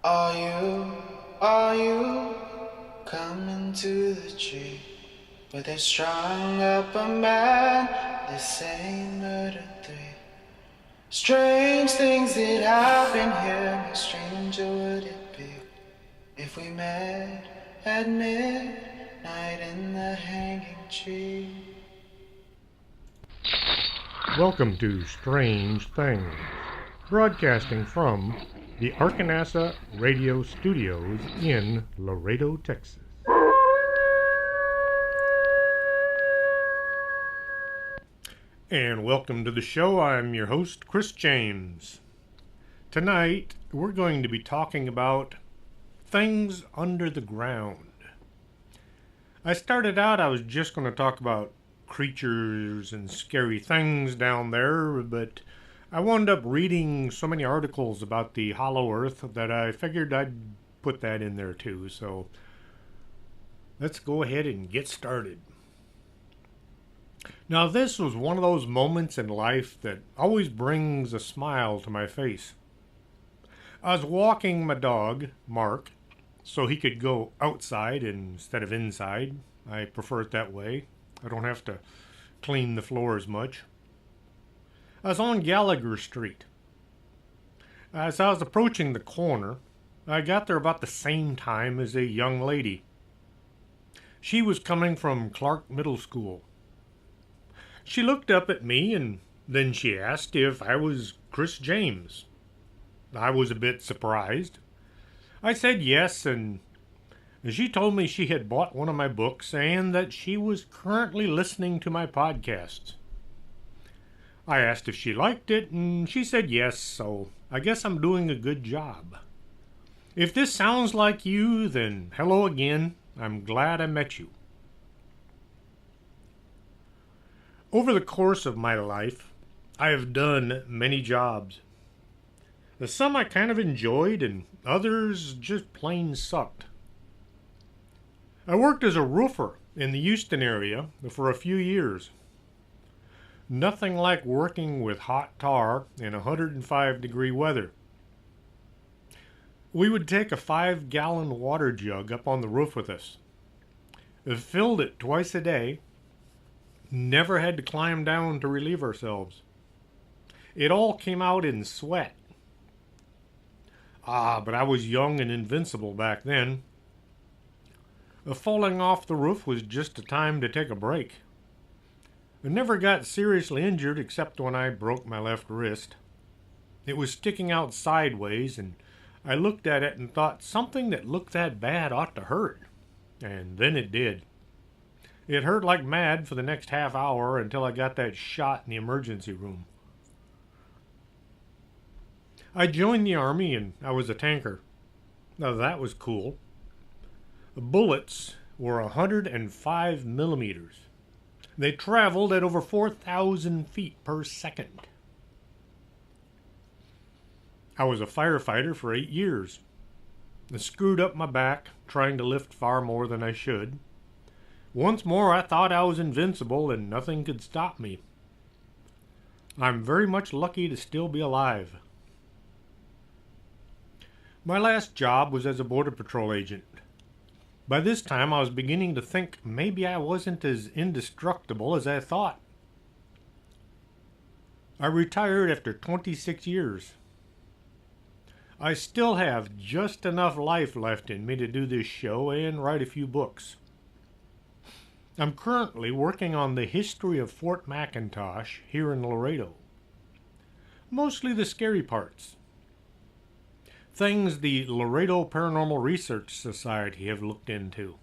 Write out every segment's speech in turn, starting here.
Are you coming to the tree where they strung up a man? They say murder three. Strange things did happen here. How stranger would it be if we met at midnight in the hanging tree? Welcome to Strange Things, broadcasting from the Arkanasa Radio Studios in Laredo, Texas. And welcome to the show. I'm your host, Chris James. Tonight, we're going to be talking about things under the ground. I started out, I was just going to talk about creatures and scary things down there, but I wound up reading so many articles about the Hollow Earth that I figured I'd put that in there too. So let's go ahead and get started. Now, this was one of those moments in life that always brings a smile to my face. I was walking my dog, Mark, so he could go outside instead of inside. I prefer it that way. I don't have to clean the floor as much. I was on Gallagher Street. As I was approaching the corner, I got there about the same time as a young lady. She was coming from Clark Middle School. She looked up at me and then she asked if I was Chris James. I was a bit surprised. I said yes, and she told me she had bought one of my books and that she was currently listening to my podcasts. I asked if she liked it, and she said yes, so I guess I'm doing a good job. If this sounds like you, then hello again. I'm glad I met you. Over the course of my life, I have done many jobs. Some I kind of enjoyed, and others just plain sucked. I worked as a roofer in the Houston area for a few years. Nothing like working with hot tar in 105-degree weather. We would take a 5-gallon water jug up on the roof with us. Filled it twice a day. Never had to climb down to relieve ourselves. It all came out in sweat. But I was young and invincible back then. Falling off the roof was just a time to take a break. I never got seriously injured except when I broke my left wrist. It was sticking out sideways, and I looked at it and thought something that looked that bad ought to hurt. And then it did. It hurt like mad for the next half hour until I got that shot in the emergency room. I joined the Army and I was a tanker. Now that was cool. The bullets were 105 millimeters. They traveled at over 4,000 feet per second. I was a firefighter for 8 years. I screwed up my back trying to lift far more than I should. Once more I thought I was invincible and nothing could stop me. I'm very much lucky to still be alive. My last job was as a Border Patrol agent. By this time, I was beginning to think maybe I wasn't as indestructible as I thought. I retired after 26 years. I still have just enough life left in me to do this show and write a few books. I'm currently working on the history of Fort McIntosh here in Laredo. Mostly the scary parts. Things the Laredo Paranormal Research Society have looked into.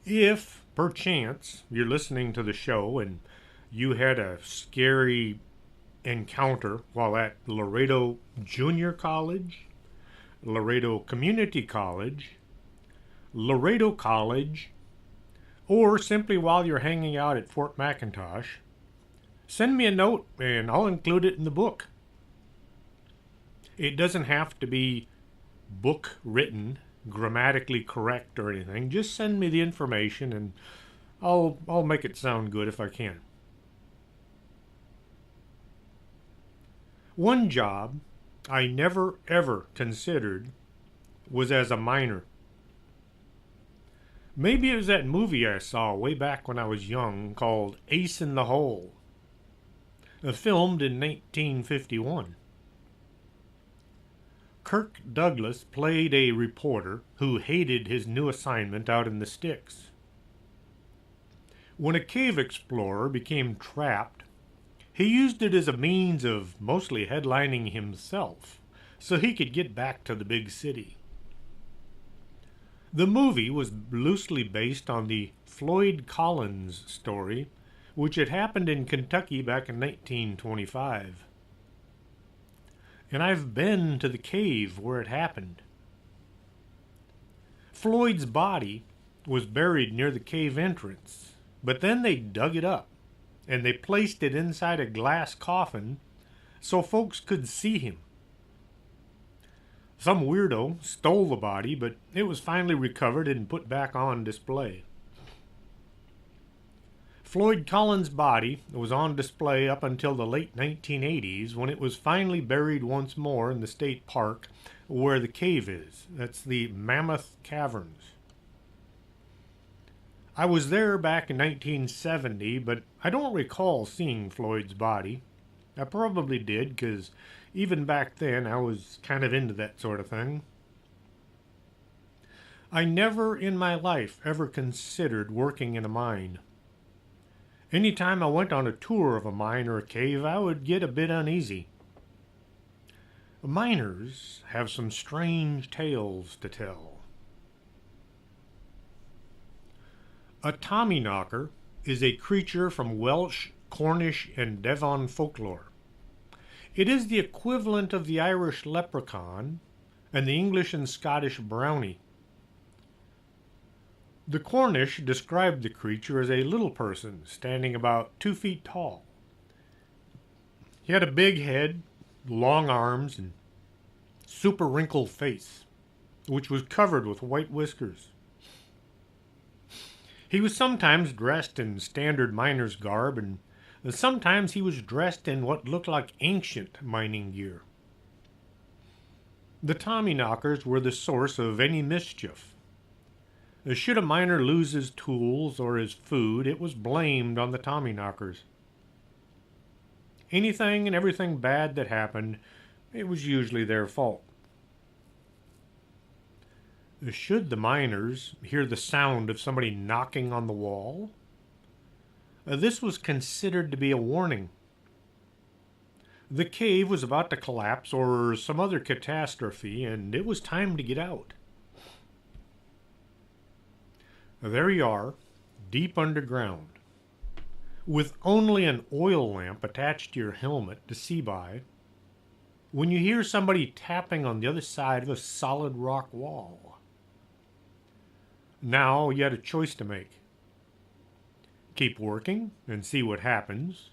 If, perchance, you're listening to the show and you had a scary encounter while at Laredo Junior College, Laredo Community College, Laredo College, or simply while you're hanging out at Fort McIntosh, send me a note and I'll include it in the book. It doesn't have to be book written, grammatically correct or anything. Just send me the information and I'll make it sound good if I can. One job I never ever considered was as a miner. Maybe it was that movie I saw way back when I was young called Ace in the Hole, filmed in 1951. Kirk Douglas played a reporter who hated his new assignment out in the sticks. When a cave explorer became trapped, he used it as a means of mostly headlining himself so he could get back to the big city. The movie was loosely based on the Floyd Collins story, which had happened in Kentucky back in 1925. And I've been to the cave where it happened. Floyd's body was buried near the cave entrance, but then they dug it up and they placed it inside a glass coffin so folks could see him. Some weirdo stole the body, but it was finally recovered and put back on display. Floyd Collins' body was on display up until the late 1980s when it was finally buried once more in the state park where the cave is. That's the Mammoth Caverns. I was there back in 1970, but I don't recall seeing Floyd's body. I probably did, because even back then I was kind of into that sort of thing. I never in my life ever considered working in a mine. Anytime I went on a tour of a mine or a cave, I would get a bit uneasy. Miners have some strange tales to tell. A Tommyknocker is a creature from Welsh, Cornish, and Devon folklore. It is the equivalent of the Irish leprechaun and the English and Scottish brownie. The Cornish described the creature as a little person standing about 2 feet tall. He had a big head, long arms, and super wrinkled face, which was covered with white whiskers. He was sometimes dressed in standard miner's garb, and sometimes he was dressed in what looked like ancient mining gear. The Tommyknockers were the source of any mischief. Should a miner lose his tools or his food, it was blamed on the Tommyknockers. Anything and everything bad that happened, it was usually their fault. Should the miners hear the sound of somebody knocking on the wall, this was considered to be a warning. The cave was about to collapse or some other catastrophe, and it was time to get out. There you are, deep underground, with only an oil lamp attached to your helmet to see by, when you hear somebody tapping on the other side of a solid rock wall. Now you had a choice to make. Keep working and see what happens,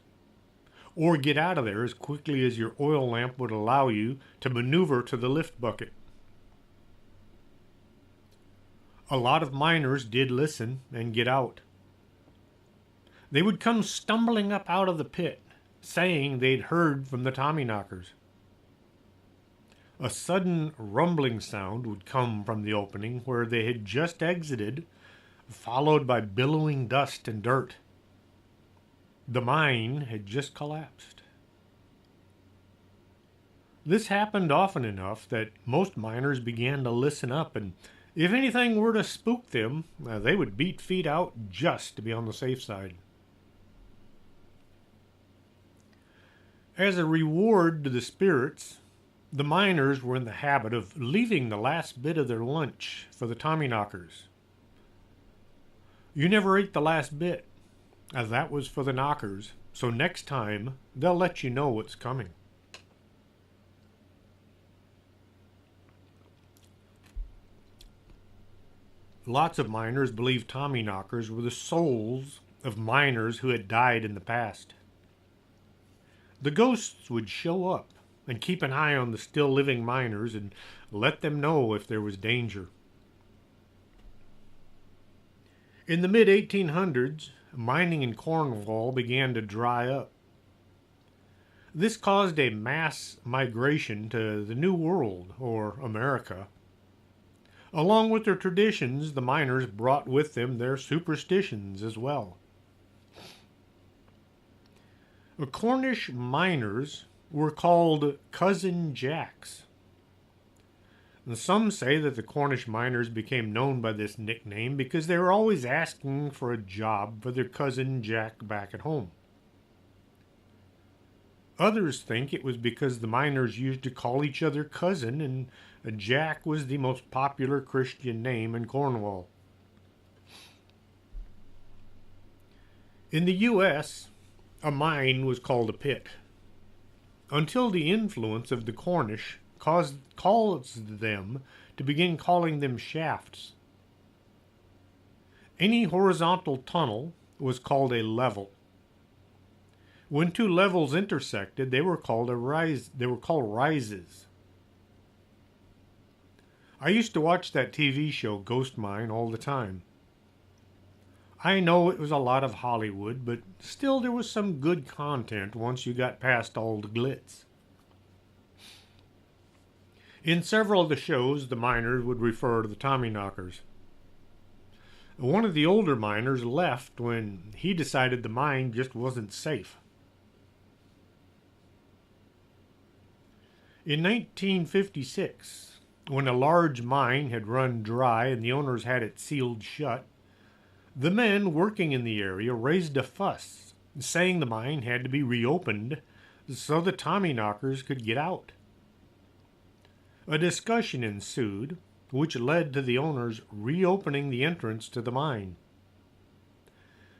or get out of there as quickly as your oil lamp would allow you to maneuver to the lift bucket. A lot of miners did listen and get out. They would come stumbling up out of the pit, saying they'd heard from the Tommyknockers. A sudden rumbling sound would come from the opening where they had just exited, followed by billowing dust and dirt. The mine had just collapsed. This happened often enough that most miners began to listen up, and if anything were to spook them, they would beat feet out just to be on the safe side. As a reward to the spirits, the miners were in the habit of leaving the last bit of their lunch for the Tommyknockers. You never ate the last bit, as that was for the knockers, so next time they'll let you know what's coming. Lots of miners believed Tommyknockers were the souls of miners who had died in the past. The ghosts would show up and keep an eye on the still living miners and let them know if there was danger. In the mid-1800s, mining in Cornwall began to dry up. This caused a mass migration to the New World, or America. Along with their traditions, the miners brought with them their superstitions as well. The Cornish miners were called Cousin Jacks. And some say that the Cornish miners became known by this nickname because they were always asking for a job for their cousin Jack back at home. Others think it was because the miners used to call each other cousin, and Jack was the most popular Christian name in Cornwall. In the U.S., a mine was called a pit, until the influence of the Cornish caused them to begin calling them shafts. Any horizontal tunnel was called a level. When two levels intersected, they were called rises. I used to watch that TV show Ghost Mine all the time. I know it was a lot of Hollywood, but still there was some good content once you got past all the glitz. In several of the shows, the miners would refer to the Tommyknockers. One of the older miners left when he decided the mine just wasn't safe. In 1956, when a large mine had run dry and the owners had it sealed shut, the men working in the area raised a fuss, saying the mine had to be reopened so the Tommyknockers could get out. A discussion ensued, which led to the owners reopening the entrance to the mine.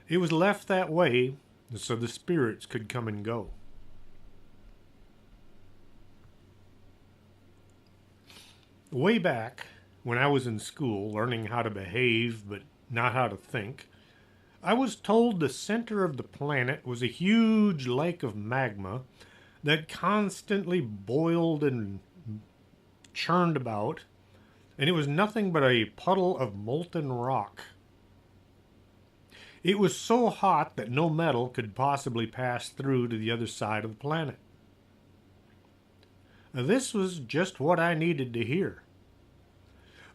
It was left that way so the spirits could come and go. Way back, when I was in school learning how to behave but not how to think, I was told the center of the planet was a huge lake of magma that constantly boiled and churned about, and it was nothing but a puddle of molten rock. It was so hot that no metal could possibly pass through to the other side of the planet. This was just what I needed to hear.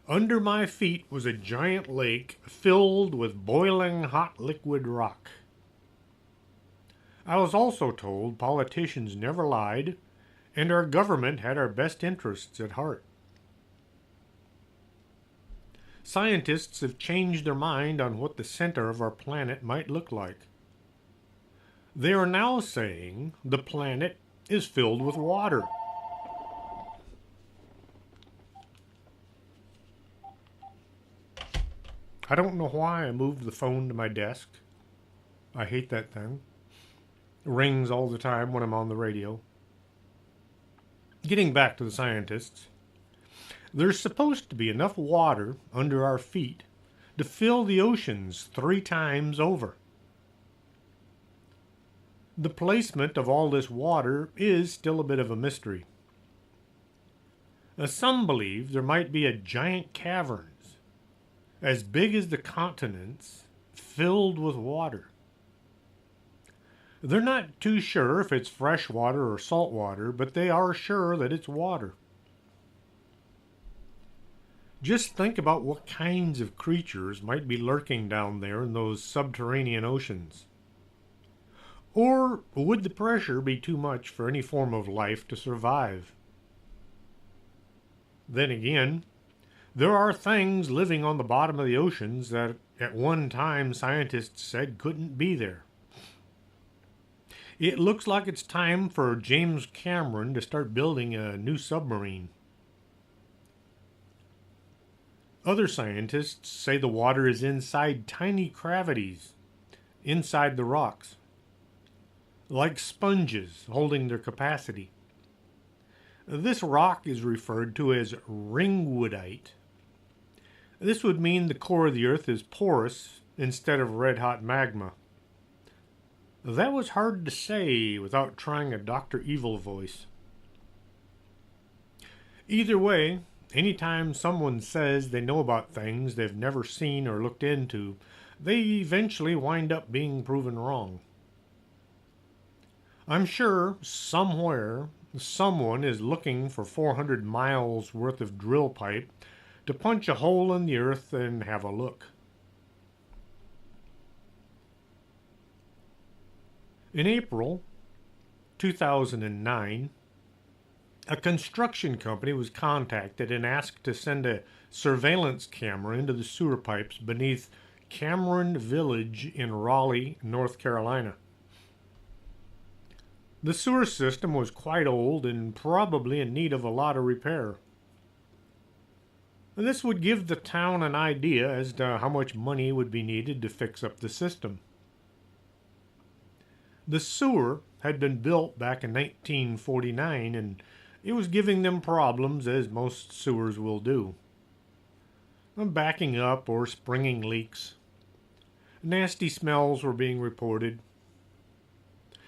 Under my feet was a giant lake filled with boiling hot liquid rock. I was also told politicians never lied, and our government had our best interests at heart. Scientists have changed their mind on what the center of our planet might look like. They are now saying the planet is filled with water. I don't know why I moved the phone to my desk. I hate that thing. It rings all the time when I'm on the radio. Getting back to the scientists, there's supposed to be enough water under our feet to fill the oceans 3 times over. The placement of all this water is still a bit of a mystery. Some believe there might be a giant caverns as big as the continents filled with water. They're not too sure if it's fresh water or salt water, but they are sure that it's water. Just think about what kinds of creatures might be lurking down there in those subterranean oceans. Or would the pressure be too much for any form of life to survive? Then again, there are things living on the bottom of the oceans that at one time scientists said couldn't be there. It looks like it's time for James Cameron to start building a new submarine. Other scientists say the water is inside tiny cavities inside the rocks, like sponges holding their capacity. This rock is referred to as ringwoodite. This would mean the core of the earth is porous instead of red-hot magma. That was hard to say without trying a Dr. Evil voice. Either way, anytime someone says they know about things they've never seen or looked into, they eventually wind up being proven wrong. I'm sure somewhere someone is looking for 400 miles worth of drill pipe to punch a hole in the earth and have a look. In April 2009, a construction company was contacted and asked to send a surveillance camera into the sewer pipes beneath Cameron Village in Raleigh, North Carolina. The sewer system was quite old and probably in need of a lot of repair. And this would give the town an idea as to how much money would be needed to fix up the system. The sewer had been built back in 1949, and it was giving them problems, as most sewers will do. Backing up or springing leaks. Nasty smells were being reported.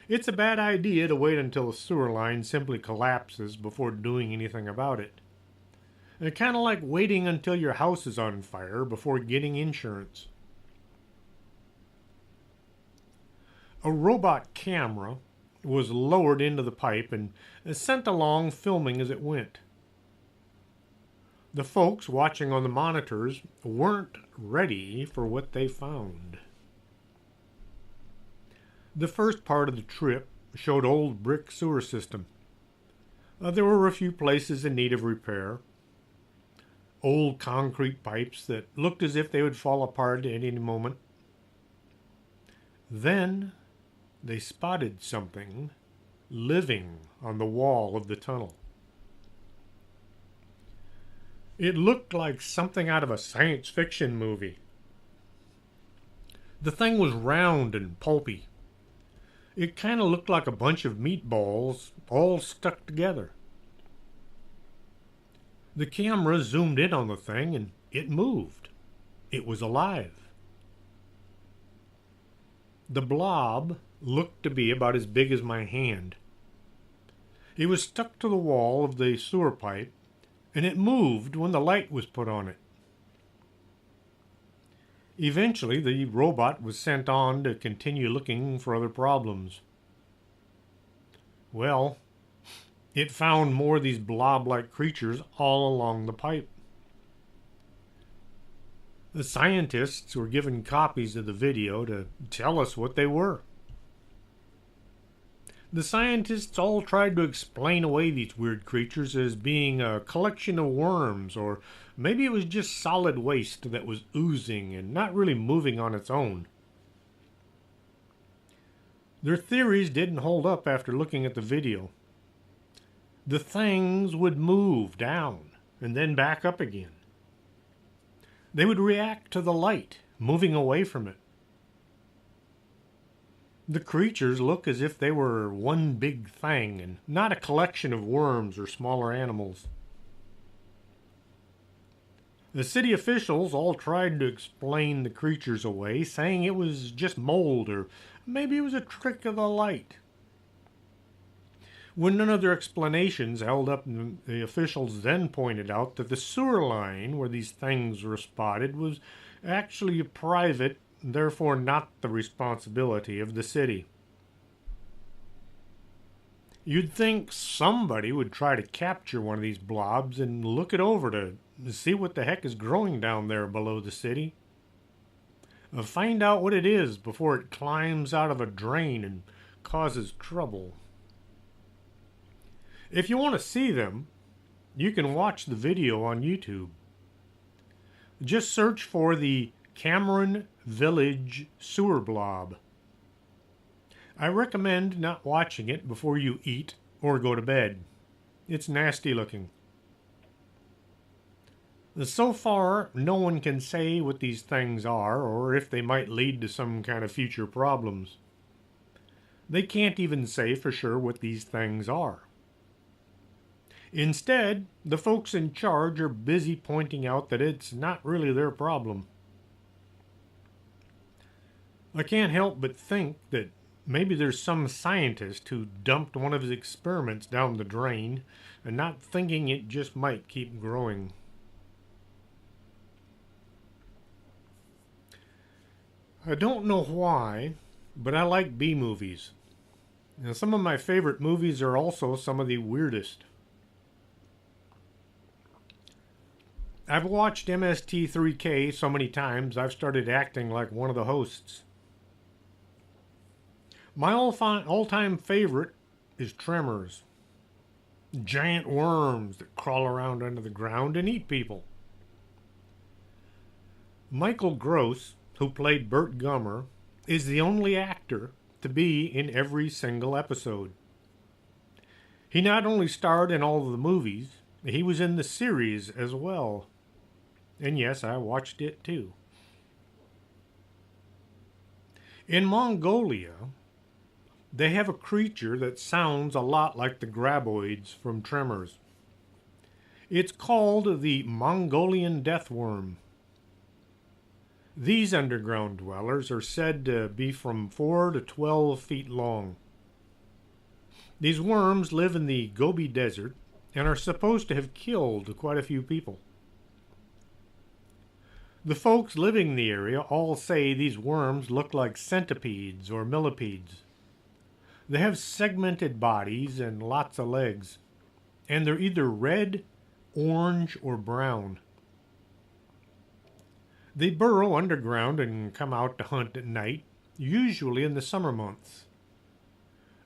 It's a bad idea to wait until a sewer line simply collapses before doing anything about it. It's kind of like waiting until your house is on fire before getting insurance. A robot camera was lowered into the pipe and sent along filming as it went. The folks watching on the monitors weren't ready for what they found. The first part of the trip showed old brick sewer system. There were a few places in need of repair. Old concrete pipes that looked as if they would fall apart at any moment. Then they spotted something living on the wall of the tunnel. It looked like something out of a science fiction movie. The thing was round and pulpy. It kind of looked like a bunch of meatballs all stuck together. The camera zoomed in on the thing and it moved. It was alive. The blob looked to be about as big as my hand. It was stuck to the wall of the sewer pipe, and it moved when the light was put on it. Eventually, the robot was sent on to continue looking for other problems. Well, it found more of these blob-like creatures all along the pipe. The scientists were given copies of the video to tell us what they were. The scientists all tried to explain away these weird creatures as being a collection of worms, or maybe it was just solid waste that was oozing and not really moving on its own. Their theories didn't hold up after looking at the video. The things would move down and then back up again. They would react to the light, moving away from it. The creatures look as if they were one big thing and not a collection of worms or smaller animals. The city officials all tried to explain the creatures away, saying it was just mold or maybe it was a trick of the light. When none of their explanations held up, the officials then pointed out that the sewer line where these things were spotted was actually private, therefore not the responsibility of the city. You'd think somebody would try to capture one of these blobs and look it over to see what the heck is growing down there below the city. Find out what it is before it climbs out of a drain and causes trouble. If you want to see them, you can watch the video on YouTube. Just search for the Cameron Village Sewer Blob. I recommend not watching it before you eat or go to bed. It's nasty looking. So far, no one can say what these things are or if they might lead to some kind of future problems. They can't even say for sure what these things are. Instead, the folks in charge are busy pointing out that it's not really their problem. I can't help but think that maybe there's some scientist who dumped one of his experiments down the drain and not thinking it just might keep growing. I don't know why, but I like B-movies. Now, some of my favorite movies are also some of the weirdest. I've watched MST3K so many times I've started acting like one of the hosts. My all-time favorite is Tremors. Giant worms that crawl around under the ground and eat people. Michael Gross, who played Burt Gummer, is the only actor to be in every single episode. He not only starred in all of the movies, he was in the series as well. And yes, I watched it too. In Mongolia, they have a creature that sounds a lot like the graboids from Tremors. It's called the Mongolian deathworm. These underground dwellers are said to be from 4 to 12 feet long. These worms live in the Gobi Desert and are supposed to have killed quite a few people. The folks living in the area all say these worms look like centipedes or millipedes. They have segmented bodies and lots of legs, and they're either red, orange, or brown. They burrow underground and come out to hunt at night, usually in the summer months.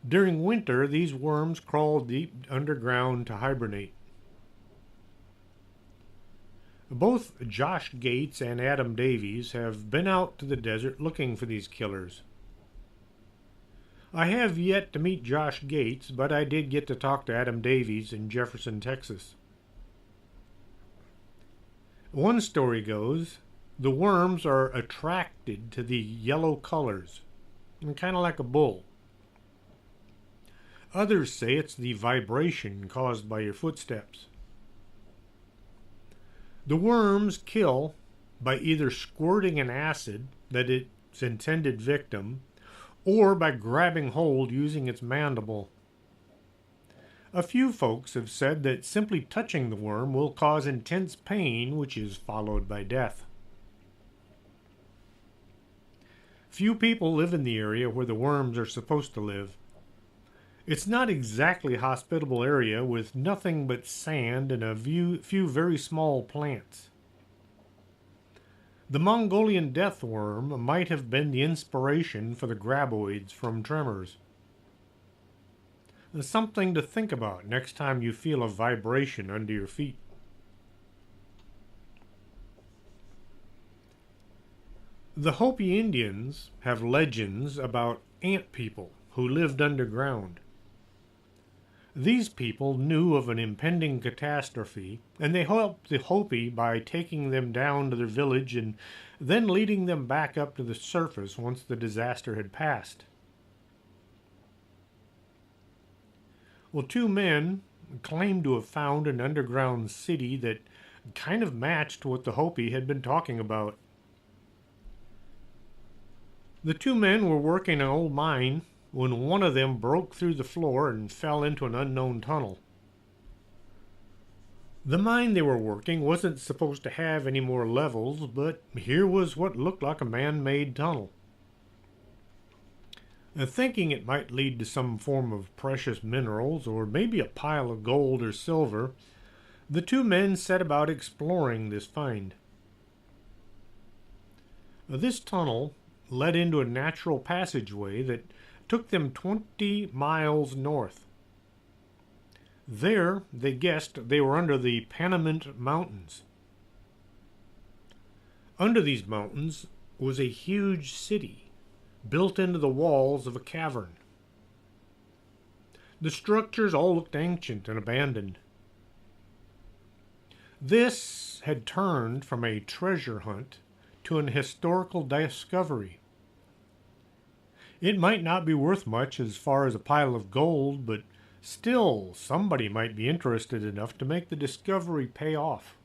During winter, these worms crawl deep underground to hibernate. Both Josh Gates and Adam Davies have been out to the desert looking for these killers. I have yet to meet Josh Gates, but I did get to talk to Adam Davies in Jefferson, Texas. One story goes, the worms are attracted to the yellow colors, kind of like a bull. Others say it's the vibration caused by your footsteps. The worms kill by either squirting an acid at its intended victim or by grabbing hold using its mandible. A few folks have said that simply touching the worm will cause intense pain, which is followed by death. Few people live in the area where the worms are supposed to live. It's not exactly a hospitable area with nothing but sand and a few very small plants. The Mongolian deathworm might have been the inspiration for the graboids from Tremors. There's something to think about next time you feel a vibration under your feet. The Hopi Indians have legends about ant people who lived underground. These people knew of an impending catastrophe, and they helped the Hopi by taking them down to their village and then leading them back up to the surface once the disaster had passed. Well, two men claimed to have found an underground city that kind of matched what the Hopi had been talking about. The two men were working an old mine when one of them broke through the floor and fell into an unknown tunnel. The mine they were working wasn't supposed to have any more levels, but here was what looked like a man-made tunnel. Thinking it might lead to some form of precious minerals or maybe a pile of gold or silver, the two men set about exploring this find. This tunnel led into a natural passageway that took them 20 miles north. There, they guessed they were under the Panamint Mountains. Under these mountains was a huge city, built into the walls of a cavern. The structures all looked ancient and abandoned. This had turned from a treasure hunt to an historical discovery. It might not be worth much as far as a pile of gold, but still somebody might be interested enough to make the discovery pay off.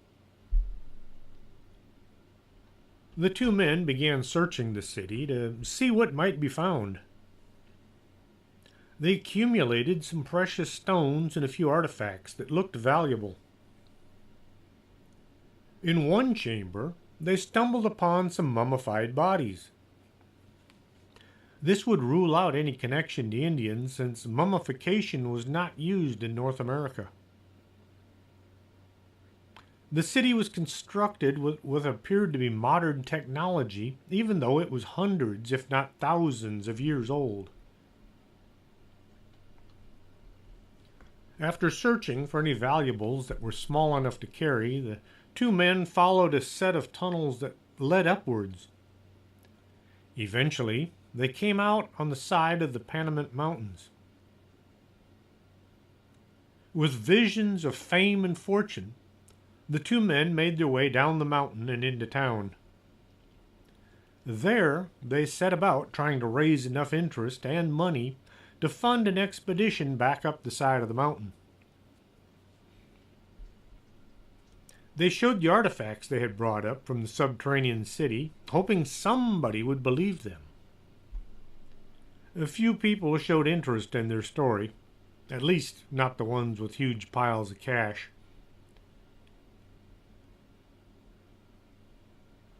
The two men began searching the city to see what might be found. They accumulated some precious stones and a few artifacts that looked valuable. In one chamber, they stumbled upon some mummified bodies. This would rule out any connection to Indians since mummification was not used in North America. The city was constructed with what appeared to be modern technology, even though it was hundreds, if not thousands, of years old. After searching for any valuables that were small enough to carry, the two men followed a set of tunnels that led upwards. Eventually, they came out on the side of the Panamint Mountains. With visions of fame and fortune, the two men made their way down the mountain and into town. There, they set about trying to raise enough interest and money to fund an expedition back up the side of the mountain. They showed the artifacts they had brought up from the subterranean city, hoping somebody would believe them. A few people showed interest in their story, at least not the ones with huge piles of cash.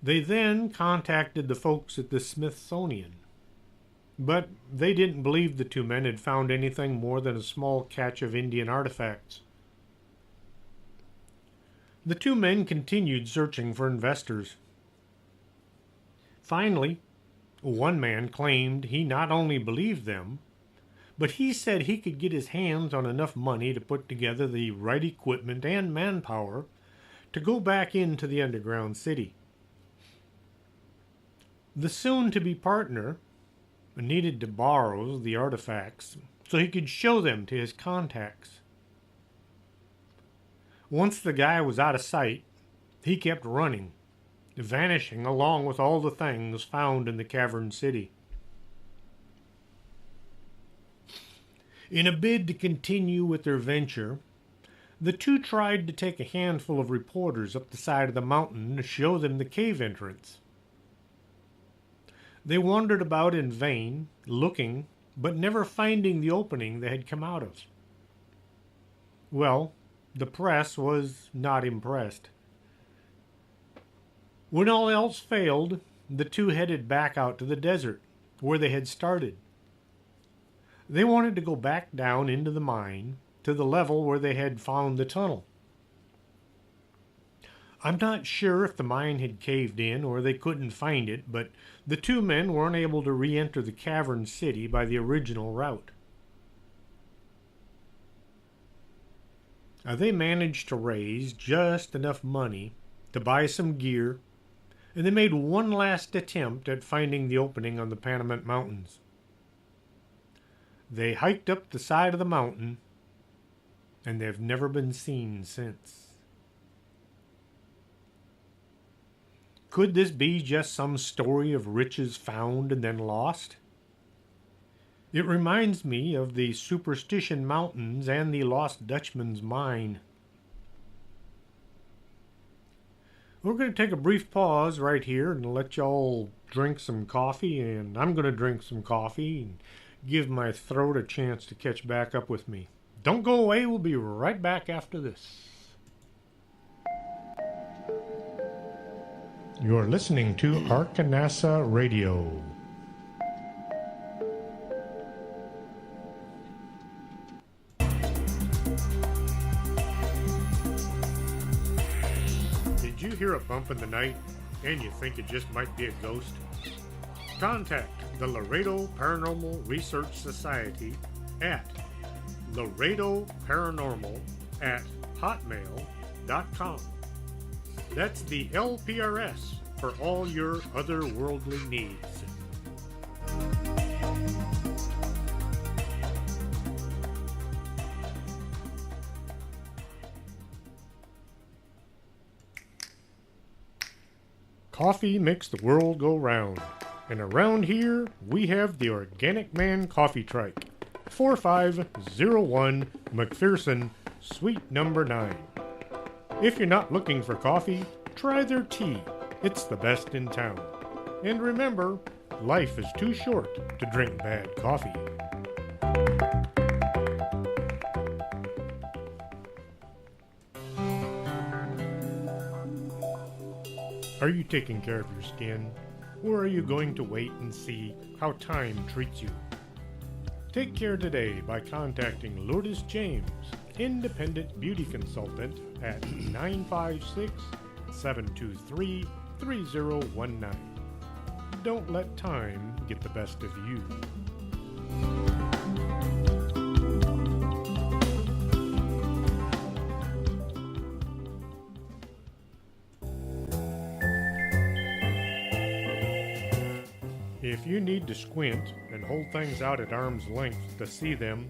They then contacted the folks at the Smithsonian, but they didn't believe the two men had found anything more than a small catch of Indian artifacts. The two men continued searching for investors. Finally, one man claimed he not only believed them, but he said he could get his hands on enough money to put together the right equipment and manpower to go back into the underground city. The soon-to-be partner needed to borrow the artifacts so he could show them to his contacts. Once the guy was out of sight, he kept running, vanishing along with all the things found in the cavern city. In a bid to continue with their venture, the two tried to take a handful of reporters up the side of the mountain to show them the cave entrance. They wandered about in vain, looking, but never finding the opening they had come out of. Well, the press was not impressed. When all else failed, the two headed back out to the desert, where they had started. They wanted to go back down into the mine, to the level where they had found the tunnel. I'm not sure if the mine had caved in or they couldn't find it, but the two men weren't able to re-enter the cavern city by the original route. They managed to raise just enough money to buy some gear, and they made one last attempt at finding the opening on the Panamint Mountains. They hiked up the side of the mountain, and they've never been seen since. Could this be just some story of riches found and then lost? It reminds me of the Superstition Mountains and the Lost Dutchman's Mine. We're going to take a brief pause right here and let y'all drink some coffee, and I'm going to drink some coffee and give my throat a chance to catch back up with me. Don't go away, we'll be right back after this. You're listening to Arkanasa Radio. Did you hear a bump in the night and you think it just might be a ghost? Contact the Laredo Paranormal Research Society at laredoparanormal@hotmail.com. That's the LPRS for all your otherworldly needs. Coffee makes the world go round. And around here, we have the Organic Man Coffee Trike, 4501 McPherson, Suite number 9. If you're not looking for coffee, try their tea. It's the best in town. And remember, life is too short to drink bad coffee. Are you taking care of your skin? Or are you going to wait and see how time treats you? Take care today by contacting Lourdes James, Independent Beauty Consultant at 956-723-3019. Don't let time get the best of you. If you need to squint and hold things out at arm's length to see them,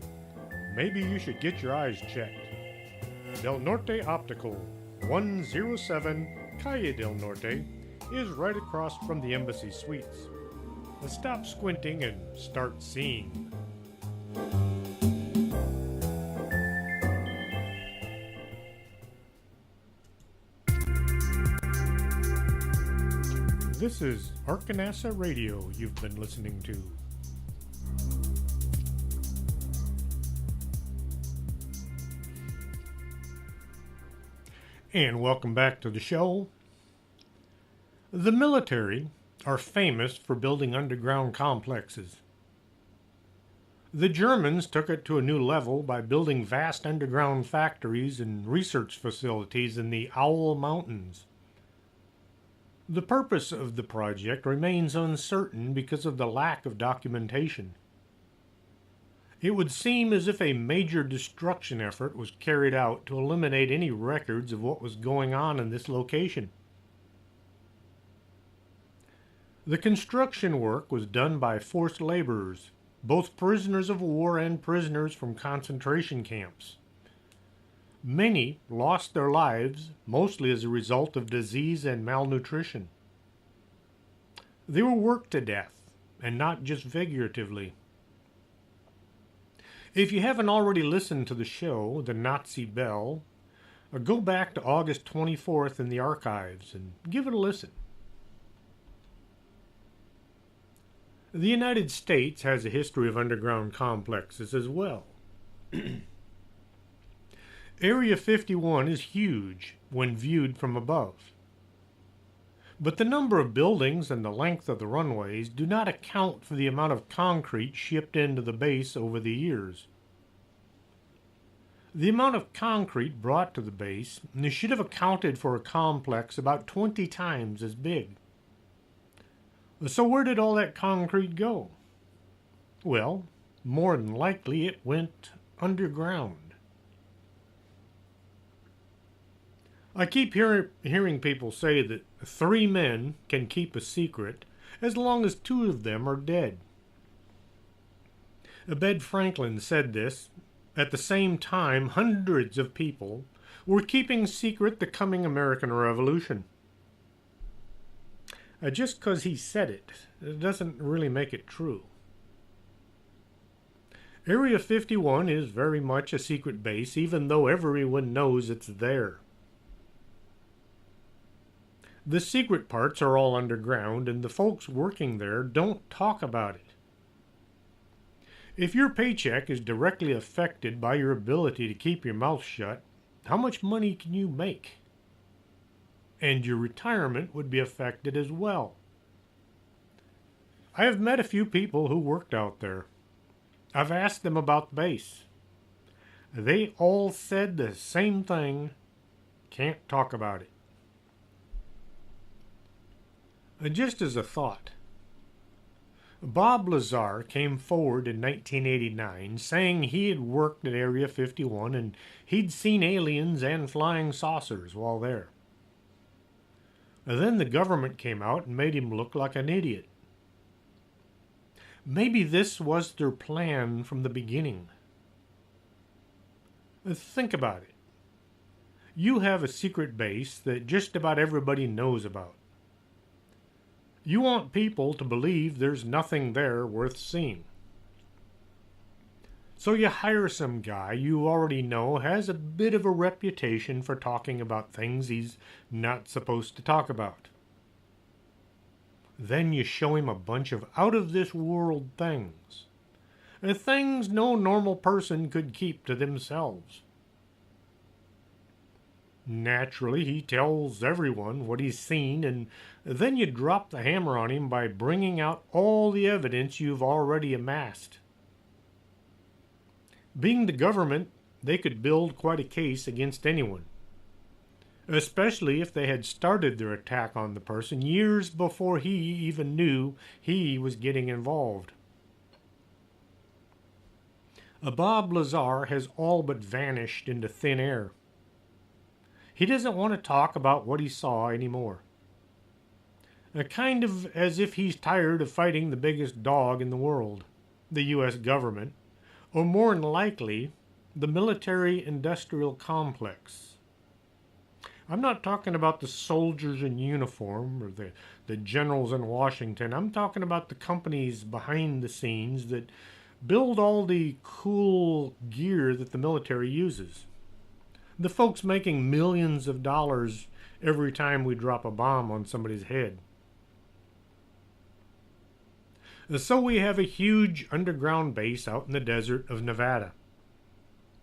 maybe you should get your eyes checked. Del Norte Optical, 107 Calle del Norte, is right across from the Embassy Suites. Stop squinting and start seeing. This is Arkanasa Radio you've been listening to. And welcome back to the show. The military are famous for building underground complexes. The Germans took it to a new level by building vast underground factories and research facilities in the Owl Mountains. The purpose of the project remains uncertain because of the lack of documentation. It would seem as if a major destruction effort was carried out to eliminate any records of what was going on in this location. The construction work was done by forced laborers, both prisoners of war and prisoners from concentration camps. Many lost their lives, mostly as a result of disease and malnutrition. They were worked to death, and not just figuratively. If you haven't already listened to the show, The Nazi Bell, go back to August 24th in the archives and give it a listen. The United States has a history of underground complexes as well. Area 51 is huge when viewed from above. But the number of buildings and the length of the runways do not account for the amount of concrete shipped into the base over the years. The amount of concrete brought to the base should have accounted for a complex about 20 times as big. So where did all that concrete go? Well, more than likely it went underground. I keep hearing people say that 3 men can keep a secret as long as 2 of them are dead. Ben Franklin said this. At the same time, hundreds of people were keeping secret the coming American Revolution. Just because he said it doesn't really make it true. Area 51 is very much a secret base, even though everyone knows it's there. The secret parts are all underground, and the folks working there don't talk about it. If your paycheck is directly affected by your ability to keep your mouth shut, how much money can you make? And your retirement would be affected as well. I have met a few people who worked out there. I've asked them about the base. They all said the same thing. Can't talk about it. Just as a thought, Bob Lazar came forward in 1989 saying he had worked at Area 51 and he'd seen aliens and flying saucers while there. Then the government came out and made him look like an idiot. Maybe this was their plan from the beginning. Think about it. You have a secret base that just about everybody knows about. You want people to believe there's nothing there worth seeing. So you hire some guy you already know has a bit of a reputation for talking about things he's not supposed to talk about. Then you show him a bunch of out-of-this-world things. Things no normal person could keep to themselves. Naturally, he tells everyone what he's seen, and then you drop the hammer on him by bringing out all the evidence you've already amassed. Being the government, they could build quite a case against anyone, especially if they had started their attack on the person years before he even knew he was getting involved. Bob Lazar has all but vanished into thin air. He doesn't want to talk about what he saw anymore. Kind of as if he's tired of fighting the biggest dog in the world, the U.S. government, or more than likely, the military-industrial complex. I'm not talking about the soldiers in uniform or the generals in Washington. I'm talking about the companies behind the scenes that build all the cool gear that the military uses. The folks making millions of dollars every time we drop a bomb on somebody's head. So we have a huge underground base out in the desert of Nevada.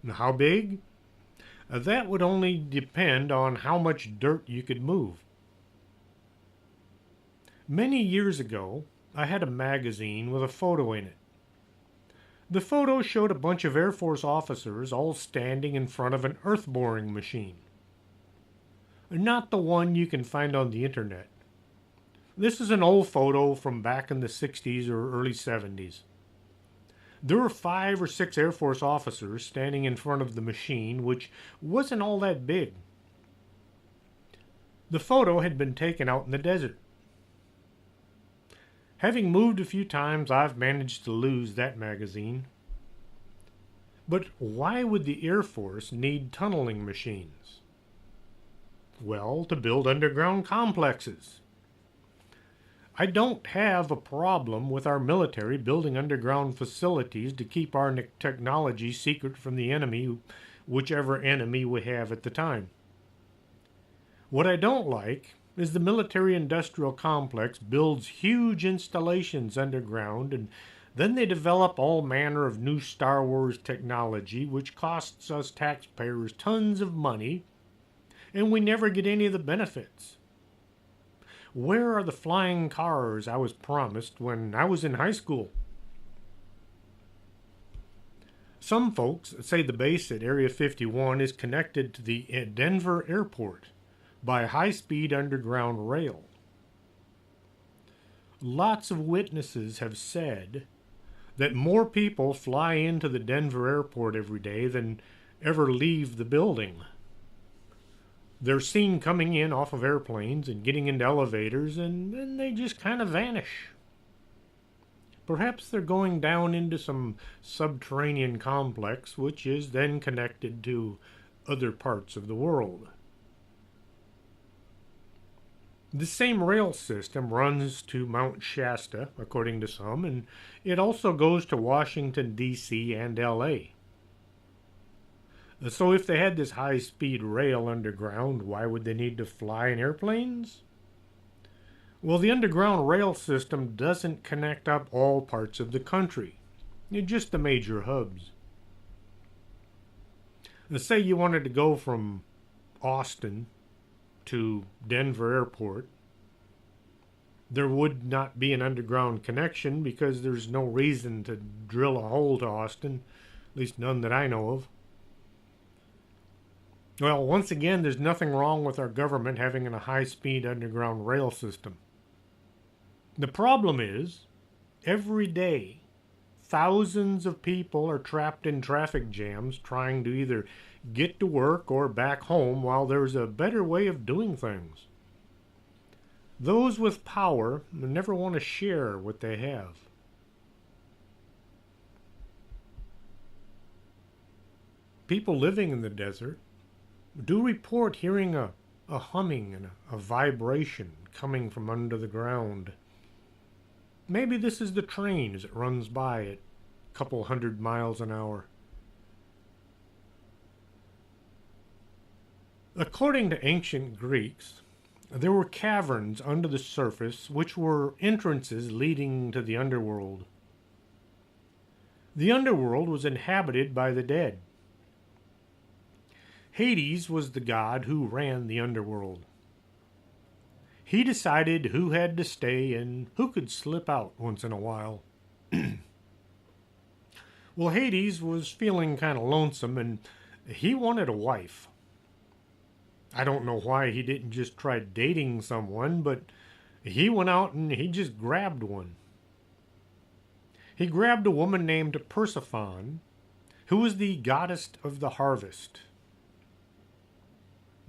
Now, how big? That would only depend on how much dirt you could move. Many years ago, I had a magazine with a photo in it. The photo showed a bunch of Air Force officers all standing in front of an earth boring machine. Not the one you can find on the internet. This is an old photo from back in the 60s or early 70s. There were 5 or 6 Air Force officers standing in front of the machine, which wasn't all that big. The photo had been taken out in the desert. Having moved a few times, I've managed to lose that magazine. But why would the Air Force need tunneling machines? Well, to build underground complexes. I don't have a problem with our military building underground facilities to keep our technology secret from the enemy, whichever enemy we have at the time. What I don't like is the military-industrial complex builds huge installations underground, and then they develop all manner of new Star Wars technology, which costs us taxpayers tons of money, and we never get any of the benefits. Where are the flying cars I was promised when I was in high school? Some folks say the base at Area 51 is connected to the Denver airport by high-speed underground rail. Lots of witnesses have said that more people fly into the Denver airport every day than ever leave the building. They're seen coming in off of airplanes and getting into elevators, and then they just kind of vanish. Perhaps they're going down into some subterranean complex, which is then connected to other parts of the world. The same rail system runs to Mount Shasta, according to some, and it also goes to Washington, D.C. and L.A. So if they had this high-speed rail underground, why would they need to fly in airplanes? Well, the underground rail system doesn't connect up all parts of the country, just the major hubs. Let's say you wanted to go from Austin to Denver Airport. There would not be an underground connection because there's no reason to drill a hole to Austin, at least none that I know of. Well, once again, there's nothing wrong with our government having a high-speed underground rail system. The problem is, every day, thousands of people are trapped in traffic jams trying to either get to work or back home while there's a better way of doing things. Those with power never want to share what they have. People living in the desert do report hearing a humming and a vibration coming from under the ground. Maybe this is the train as it runs by at a couple 100 miles an hour. According to ancient Greeks, there were caverns under the surface which were entrances leading to the underworld. The underworld was inhabited by the dead. Hades was the god who ran the underworld. He decided who had to stay and who could slip out once in a while. Well, Hades was feeling kind of lonesome and he wanted a wife. I don't know why he didn't just try dating someone, but he went out and he just grabbed one. He grabbed a woman named Persephone, who was the goddess of the harvest.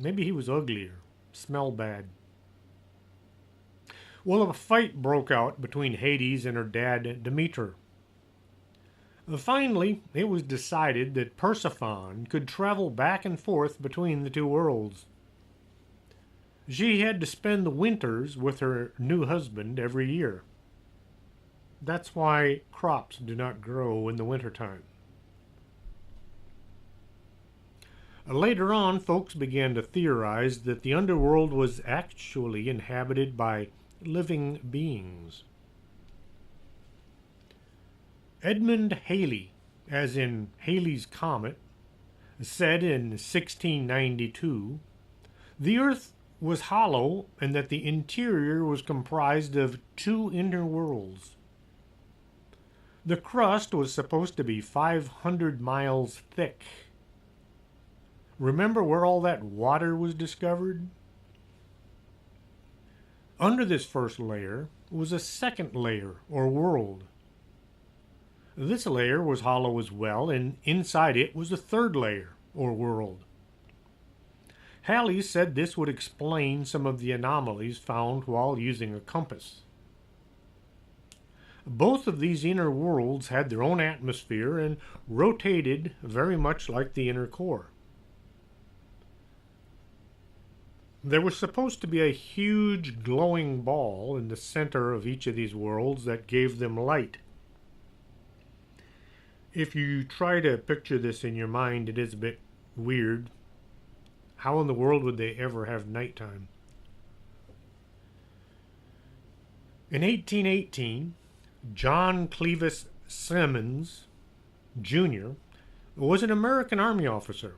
Maybe he was ugly or smelled bad. Well, a fight broke out between Hades and her dad, Demeter. Finally, it was decided that Persephone could travel back and forth between the two worlds. She had to spend the winters with her new husband every year. That's why crops do not grow in the wintertime. Later on, folks began to theorize that the underworld was actually inhabited by living beings. Edmund Halley, as in Halley's Comet, said in 1692, the Earth was hollow and that the interior was comprised of two inner worlds. The crust was supposed to be 500 miles thick. Remember where all that water was discovered? Under this first layer was a second layer, or world. This layer was hollow as well, and inside it was a third layer, or world. Halley said this would explain some of the anomalies found while using a compass. Both of these inner worlds had their own atmosphere and rotated very much like the inner core. There was supposed to be a huge glowing ball in the center of each of these worlds that gave them light. If you try to picture this in your mind, it is a bit weird. How in the world would they ever have nighttime? In 1818, John Clevis Simmons, Jr., was an American Army officer.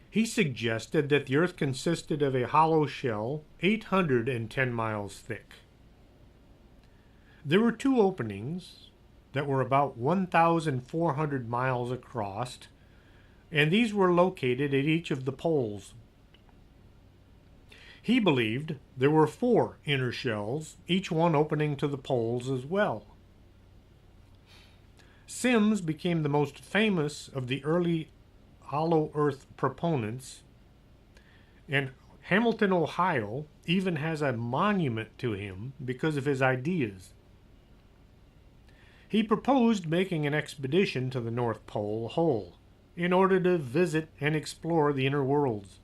He suggested that the Earth consisted of a hollow shell 810 miles thick. There were two openings that were about 1,400 miles across, and these were located at each of the poles. He believed there were 4 inner shells, each one opening to the poles as well. Sims became the most famous of the early hollow Earth proponents, and Hamilton, Ohio, even has a monument to him because of his ideas. He proposed making an expedition to the North Pole whole in order to visit and explore the inner worlds.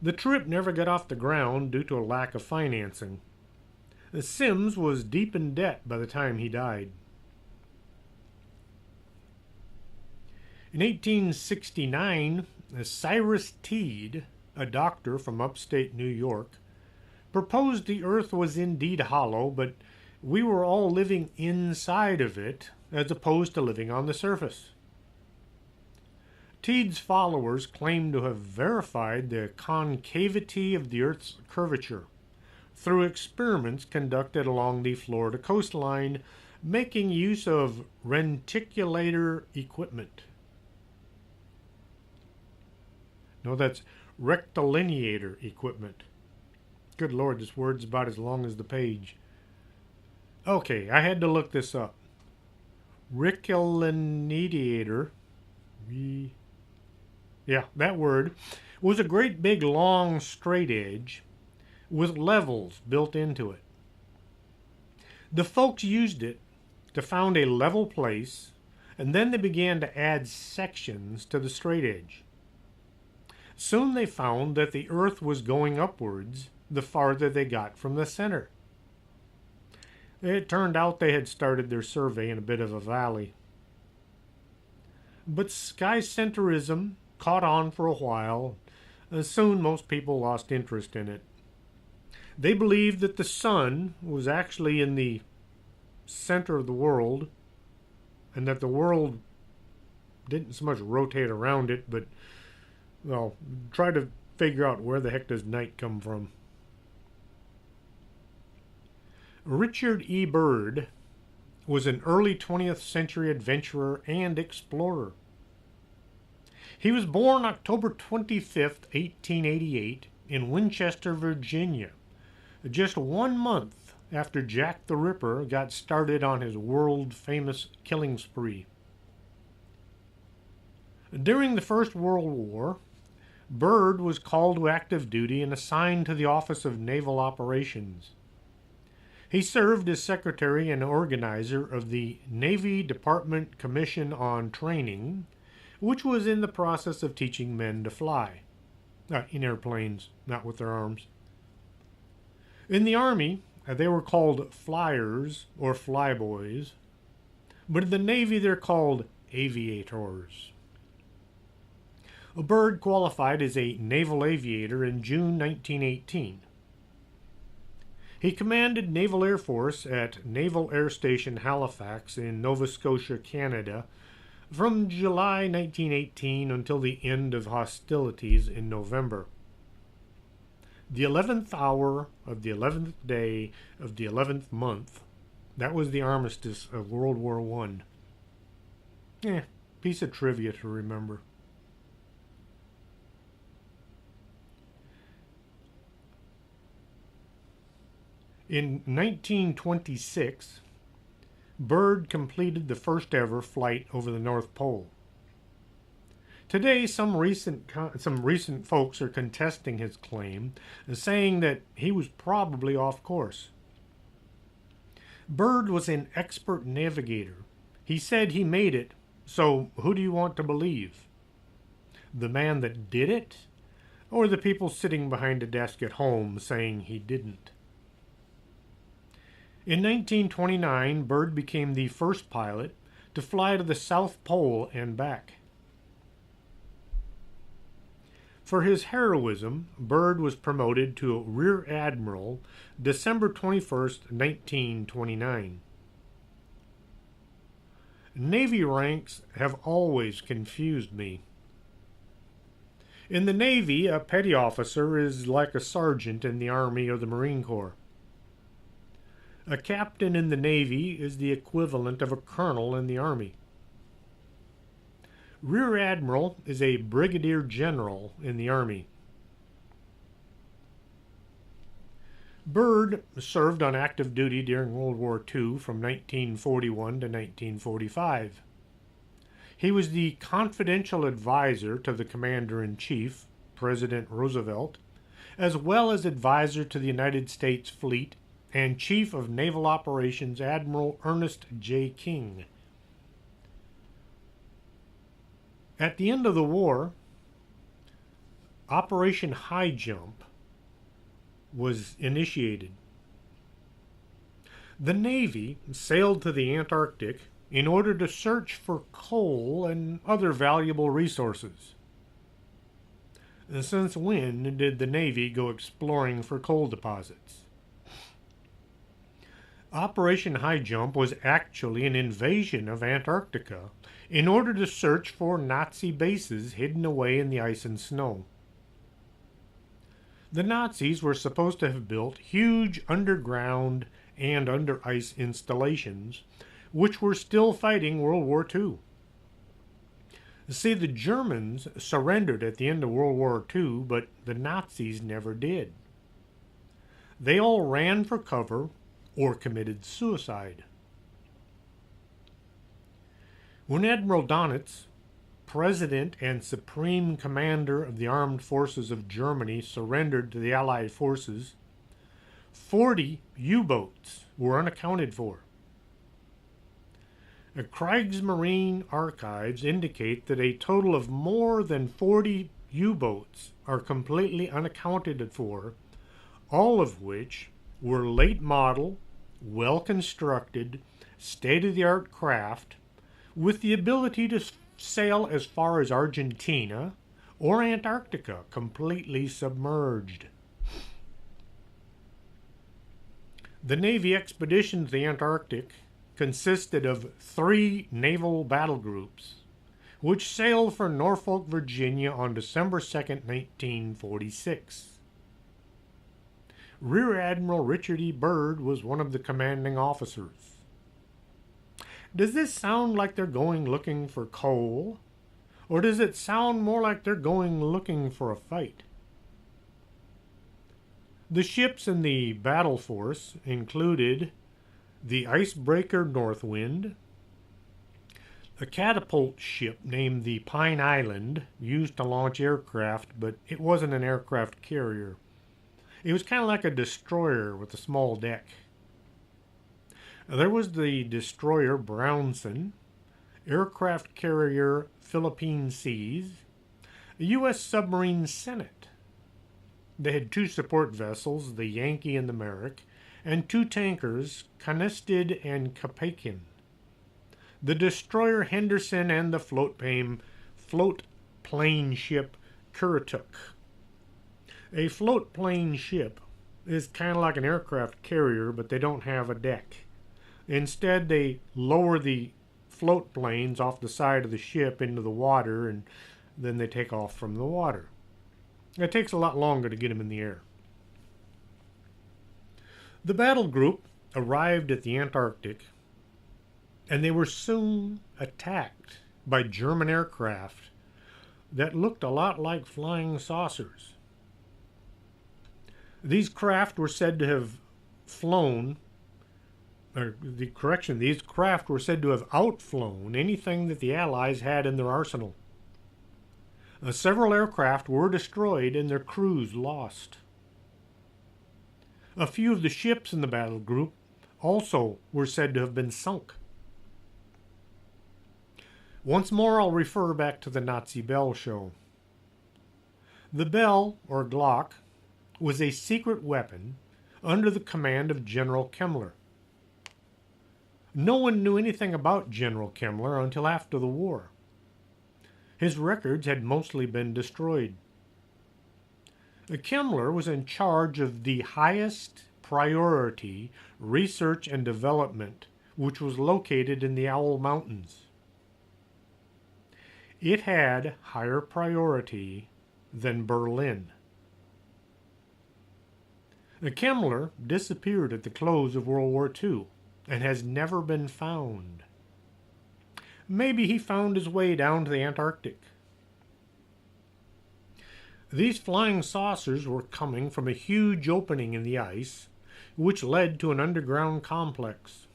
The trip never got off the ground due to a lack of financing. Sims was deep in debt by the time he died. In 1869, Cyrus Teed, a doctor from upstate New York, proposed the Earth was indeed hollow, but we were all living inside of it as opposed to living on the surface. Teed's followers claimed to have verified the concavity of the Earth's curvature through experiments conducted along the Florida coastline, making use of reticulator equipment. No, that's rectilineator equipment. Good Lord, this word's about as long as the page. Okay, I had to look this up. Rectilineator, yeah, that word, was a great big long straight edge with levels built into it. The folks used it to found a level place, and then they began to add sections to the straight edge. Soon they found that the Earth was going upwards the farther they got from the center. It turned out they had started their survey in a bit of a valley. But sky-centerism caught on for a while, and soon most people lost interest in it. They believed that the sun was actually in the center of the world, and that the world didn't so much rotate around it, but, well, try to figure out where the heck does night come from. Richard E. Byrd was an early 20th century adventurer and explorer. He was born October 25th, 1888, in Winchester, Virginia, just 1 month after Jack the Ripper got started on his world-famous killing spree. During the First World War, Byrd was called to active duty and assigned to the Office of Naval Operations. He served as secretary and organizer of the Navy Department Commission on Training, which was in the process of teaching men to fly. In airplanes, not with their arms. In the Army, they were called flyers or flyboys, but in the Navy they're called aviators. Byrd qualified as a naval aviator in June 1918. He commanded Naval Air Force at Naval Air Station Halifax in Nova Scotia, Canada, from July 1918 until the end of hostilities in November. The 11th hour of the 11th day of the 11th month, that was the armistice of World War I. Piece of trivia to remember. In 1926, Byrd completed the first ever flight over the North Pole. Today, some recent folks are contesting his claim, saying that he was probably off course. Byrd was an expert navigator. He said he made it, so who do you want to believe? The man that did it, or the people sitting behind a desk at home saying he didn't? In 1929, Byrd became the first pilot to fly to the South Pole and back. For his heroism, Byrd was promoted to Rear Admiral December 21st, 1929. Navy ranks have always confused me. In the Navy, a petty officer is like a sergeant in the Army or the Marine Corps. A captain in the Navy is the equivalent of a colonel in the Army. Rear Admiral is a brigadier general in the Army. Byrd served on active duty during World War II from 1941 to 1945. He was the confidential advisor to the Commander-in-Chief, President Roosevelt, as well as advisor to the United States Fleet and Chief of Naval Operations Admiral Ernest J. King. At the end of the war, Operation High Jump was initiated. The Navy sailed to the Antarctic in order to search for coal and other valuable resources. And since when did the Navy go exploring for coal deposits? Operation High Jump was actually an invasion of Antarctica in order to search for Nazi bases hidden away in the ice and snow. The Nazis were supposed to have built huge underground and under ice installations, which were still fighting World War II. See, the Germans surrendered at the end of World War II, but the Nazis never did. They all ran for cover or committed suicide. When Admiral Donitz, President and Supreme Commander of the Armed Forces of Germany, surrendered to the Allied forces, 40 U-boats were unaccounted for. The Kriegsmarine archives indicate that a total of more than 40 U-boats are completely unaccounted for, all of which were late model, well-constructed, state-of-the-art craft with the ability to sail as far as Argentina or Antarctica completely submerged. The Navy expedition to the Antarctic consisted of 3 naval battle groups, which sailed for Norfolk, Virginia on December 2nd, 1946. Rear Admiral Richard E. Byrd was one of the commanding officers. Does this sound like they're going looking for coal? Or does it sound more like they're going looking for a fight? The ships in the battle force included the icebreaker Northwind, a catapult ship named the Pine Island, used to launch aircraft, but it wasn't an aircraft carrier. It was kind of like a destroyer with a small deck. There was the destroyer Brownson, aircraft carrier Philippine Seas, a U.S. submarine Senate. They had two support vessels, the Yankee and the Merrick, and two tankers, Conisted and Capakin. The destroyer Henderson and the float plane ship Currituck. A float plane ship is kind of like an aircraft carrier, but they don't have a deck. Instead, they lower the float planes off the side of the ship into the water, and then they take off from the water. It takes a lot longer to get them in the air. The battle group arrived at the Antarctic, and they were soon attacked by German aircraft that looked a lot like flying saucers. These craft were said to have these craft were said to have outflown anything that the Allies had in their arsenal. Several aircraft were destroyed and their crews lost. A few of the ships in the battle group also were said to have been sunk. Once more, I'll refer back to the Nazi Bell show. The Bell, or Glock, was a secret weapon under the command of General Kemmler. No one knew anything about General Kemmler until after the war. His records had mostly been destroyed. Kemmler was in charge of the highest priority research and development, which was located in the Owl Mountains. It had higher priority than Berlin. Kemmler disappeared at the close of World War II and has never been found. Maybe he found his way down to the Antarctic. These flying saucers were coming from a huge opening in the ice, which led to an underground complex.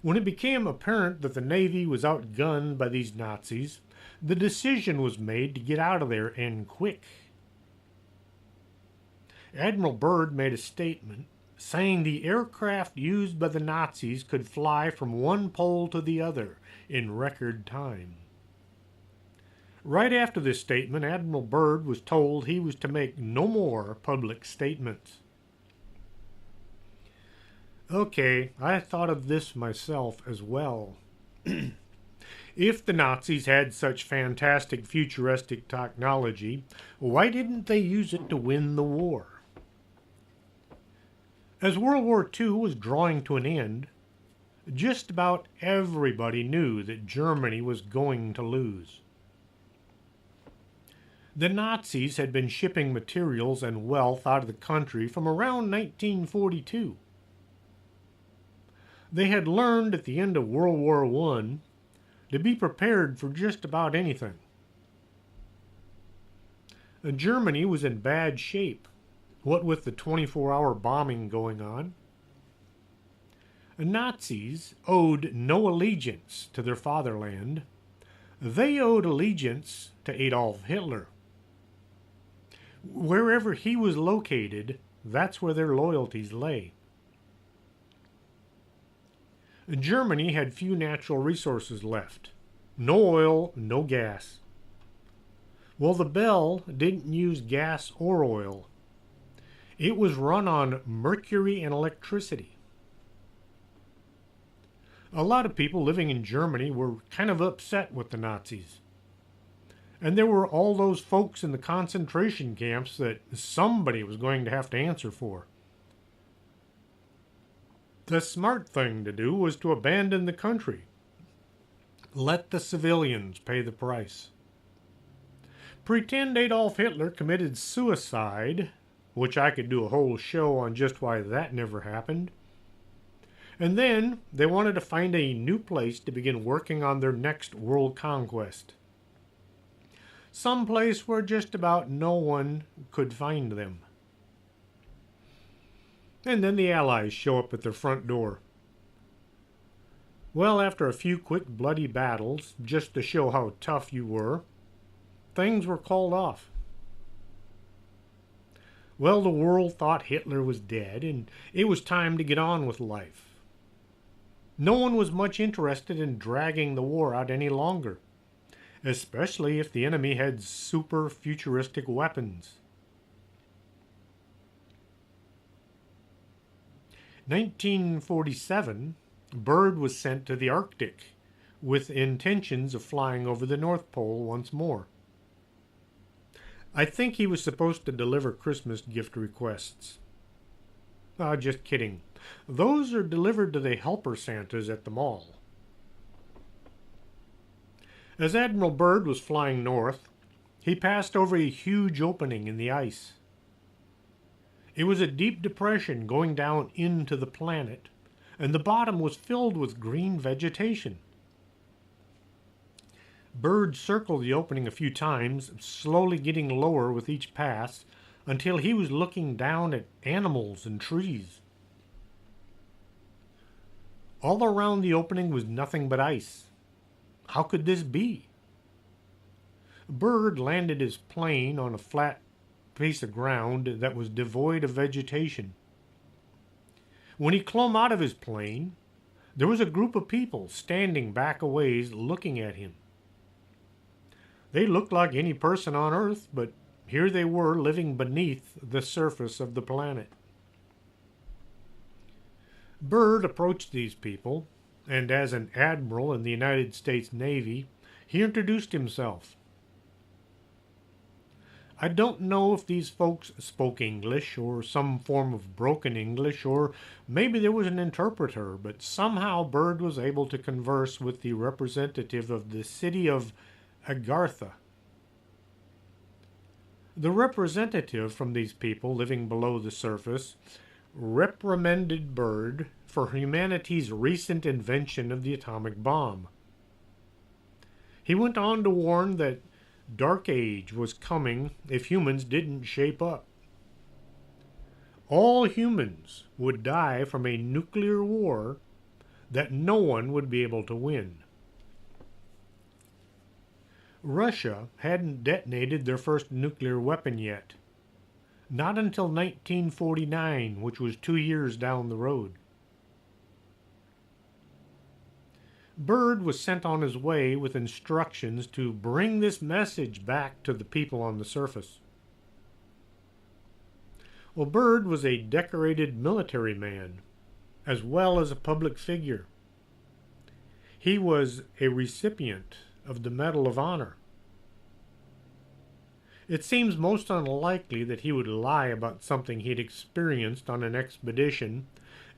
When it became apparent that the Navy was outgunned by these Nazis, the decision was made to get out of there, and quick. Admiral Byrd made a statement saying the aircraft used by the Nazis could fly from one pole to the other in record time. Right after this statement, Admiral Byrd was told he was to make no more public statements. Okay, I thought of this myself as well. If the Nazis had such fantastic futuristic technology, why didn't they use it to win the war? As World War II was drawing to an end, just about everybody knew that Germany was going to lose. The Nazis had been shipping materials and wealth out of the country from around 1942. They had learned at the end of World War I to be prepared for just about anything. Germany was in bad shape, what with the 24-hour bombing going on. The Nazis owed no allegiance to their fatherland. They owed allegiance to Adolf Hitler. Wherever he was located, that's where their loyalties lay. Germany had few natural resources left. No oil, no gas. Well, the Bell didn't use gas or oil. It was run on mercury and electricity. A lot of people living in Germany were kind of upset with the Nazis. And there were all those folks in the concentration camps that somebody was going to have to answer for. The smart thing to do was to abandon the country. Let the civilians pay the price. Pretend Adolf Hitler committed suicide, which I could do a whole show on just why that never happened. And then they wanted to find a new place to begin working on their next world conquest. Some place where just about no one could find them. And then the Allies show up at their front door. Well, after a few quick bloody battles, just to show how tough you were, things were called off. Well, the world thought Hitler was dead, and it was time to get on with life. No one was much interested in dragging the war out any longer, especially if the enemy had super futuristic weapons. 1947, Byrd was sent to the Arctic with intentions of flying over the North Pole once more. I think he was supposed to deliver Christmas gift requests. Just kidding. Those are delivered to the helper Santas at the mall. As Admiral Byrd was flying north, he passed over a huge opening in the ice. It was a deep depression going down into the planet, and the bottom was filled with green vegetation. Byrd circled the opening a few times, slowly getting lower with each pass, until he was looking down at animals and trees. All around the opening was nothing but ice. How could this be? Byrd landed his plane on a flat piece of ground that was devoid of vegetation. When he clomb out of his plane, there was a group of people standing back a ways looking at him. They looked like any person on Earth, but here they were living beneath the surface of the planet. Byrd approached these people, and as an admiral in the United States Navy, he introduced himself. I don't know if these folks spoke English or some form of broken English, or maybe there was an interpreter, but somehow Byrd was able to converse with the representative of the city of Agartha. The representative from these people living below the surface reprimanded Byrd for humanity's recent invention of the atomic bomb. He went on to warn that Dark Age was coming if humans didn't shape up. All humans would die from a nuclear war that no one would be able to win. Russia hadn't detonated their first nuclear weapon yet. Not until 1949, which was 2 years down the road. Byrd was sent on his way with instructions to bring this message back to the people on the surface. Well, Byrd was a decorated military man, as well as a public figure. He was a recipient of the Medal of Honor. It seems most unlikely that he would lie about something he'd experienced on an expedition,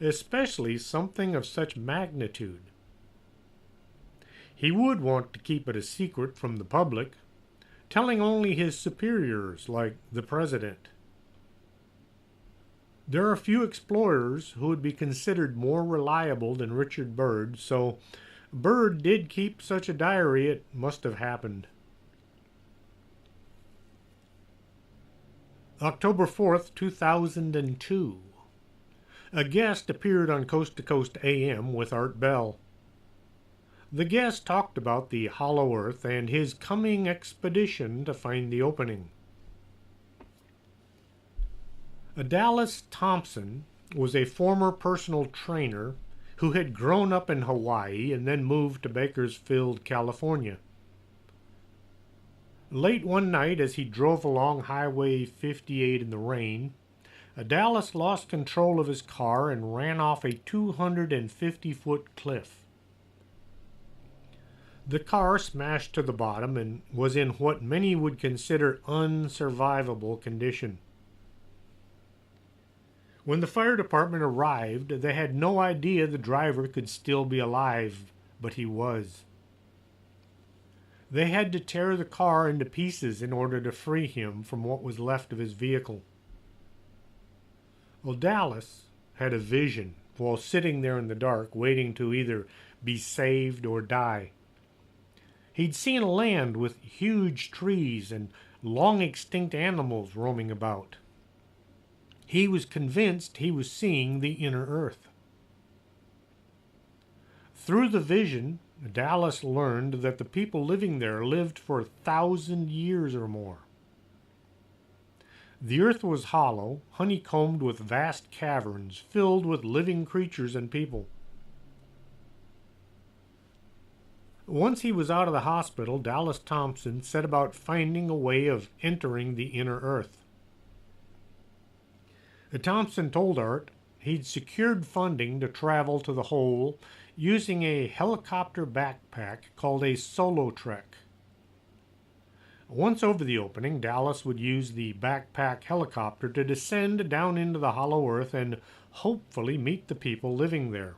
especially something of such magnitude. He would want to keep it a secret from the public, telling only his superiors, like the president. There are few explorers who would be considered more reliable than Richard Byrd, so Byrd did keep such a diary. It must have happened. October 4th, 2002. A guest appeared on Coast to Coast AM with Art Bell. The guest talked about the Hollow Earth and his coming expedition to find the opening. Dallas Thompson was a former personal trainer who had grown up in Hawaii and then moved to Bakersfield, California. Late one night, as he drove along Highway 58 in the rain, Dallas lost control of his car and ran off a 250-foot cliff. The car smashed to the bottom and was in what many would consider unsurvivable condition. When the fire department arrived, they had no idea the driver could still be alive, but he was. They had to tear the car into pieces in order to free him from what was left of his vehicle. Well, Dallas had a vision while sitting there in the dark, waiting to either be saved or die. He'd seen a land with huge trees and long extinct animals roaming about. He was convinced he was seeing the inner earth. Through the vision, Dallas learned that the people living there lived for 1,000 years or more. The earth was hollow, honeycombed with vast caverns filled with living creatures and people. Once he was out of the hospital, Dallas Thompson set about finding a way of entering the inner earth. Thompson told Art he'd secured funding to travel to the hole using a helicopter backpack called a Solo Trek. Once over the opening, Dallas would use the backpack helicopter to descend down into the hollow earth and hopefully meet the people living there.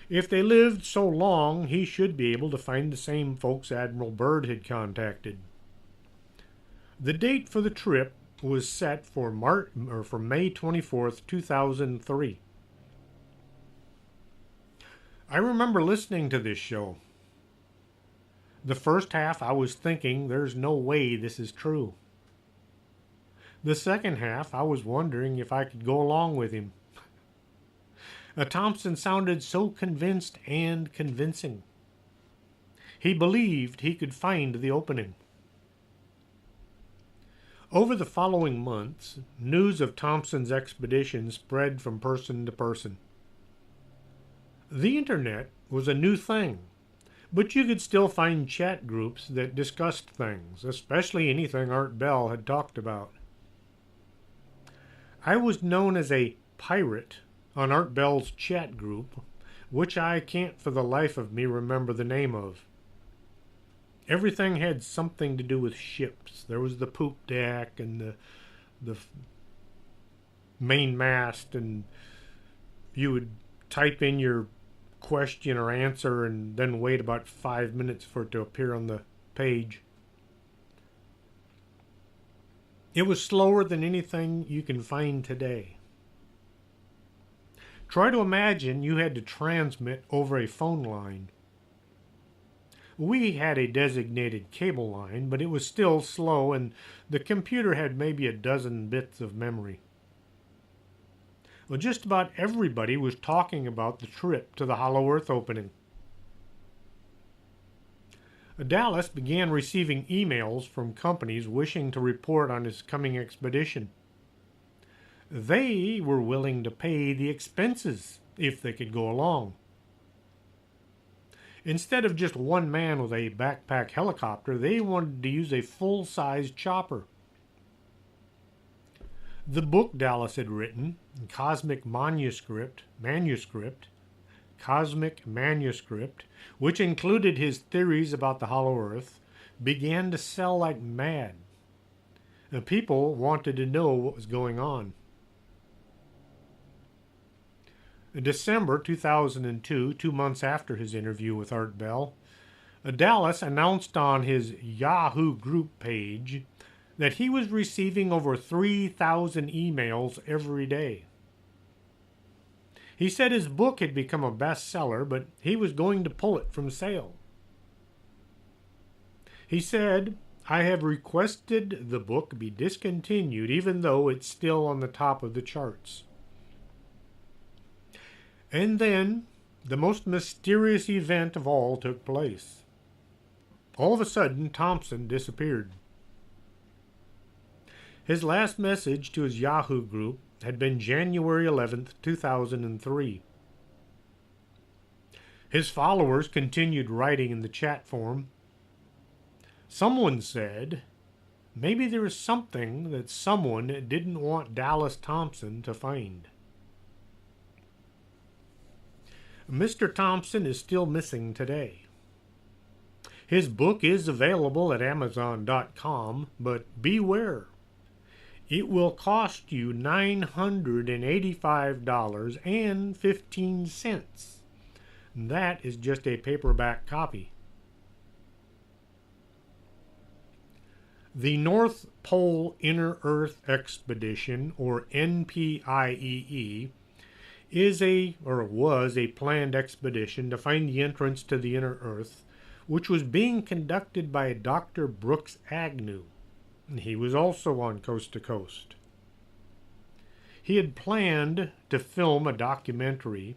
If they lived so long, he should be able to find the same folks Admiral Byrd had contacted. The date for the trip was set for May 24th, 2003. I remember listening to this show. The first half I was thinking there's no way this is true. The second half I was wondering if I could go along with him. Thompson sounded so convinced and convincing. He believed he could find the opening. Over the following months, news of Thompson's expedition spread from person to person. The internet was a new thing, but you could still find chat groups that discussed things, especially anything Art Bell had talked about. I was known as a pirate on Art Bell's chat group, which I can't for the life of me remember the name of. Everything had something to do with ships. There was the poop deck and the main mast, and you would type in your question or answer and then wait about 5 minutes for it to appear on the page. It was slower than anything you can find today. Try to imagine you had to transmit over a phone line. We had a designated cable line, but it was still slow, and the computer had maybe a dozen bits of memory. Well, just about everybody was talking about the trip to the Hollow Earth opening. Dallas began receiving emails from companies wishing to report on his coming expedition. They were willing to pay the expenses if they could go along. Instead of just one man with a backpack helicopter, they wanted to use a full-size chopper. The book Dallas had written, Cosmic Manuscript, which included his theories about the Hollow Earth, began to sell like mad. The people wanted to know what was going on. In December 2002, 2 months after his interview with Art Bell, Dallas announced on his Yahoo group page that he was receiving over 3,000 emails every day. He said his book had become a bestseller, but he was going to pull it from sale. He said, "I have requested the book be discontinued even though it's still on the top of the charts." And then, the most mysterious event of all took place. All of a sudden, Thompson disappeared. His last message to his Yahoo group had been January 11th, 2003. His followers continued writing in the chat forum. Someone said, maybe there is something that someone didn't want Dallas Thompson to find. Mr. Thompson is still missing today. His book is available at Amazon.com, but beware. It will cost you $985.15. That is just a paperback copy. The North Pole Inner Earth Expedition, or NPIEE, was a planned expedition to find the entrance to the inner Earth, which was being conducted by Dr. Brooks Agnew. He was also on Coast to Coast. He had planned to film a documentary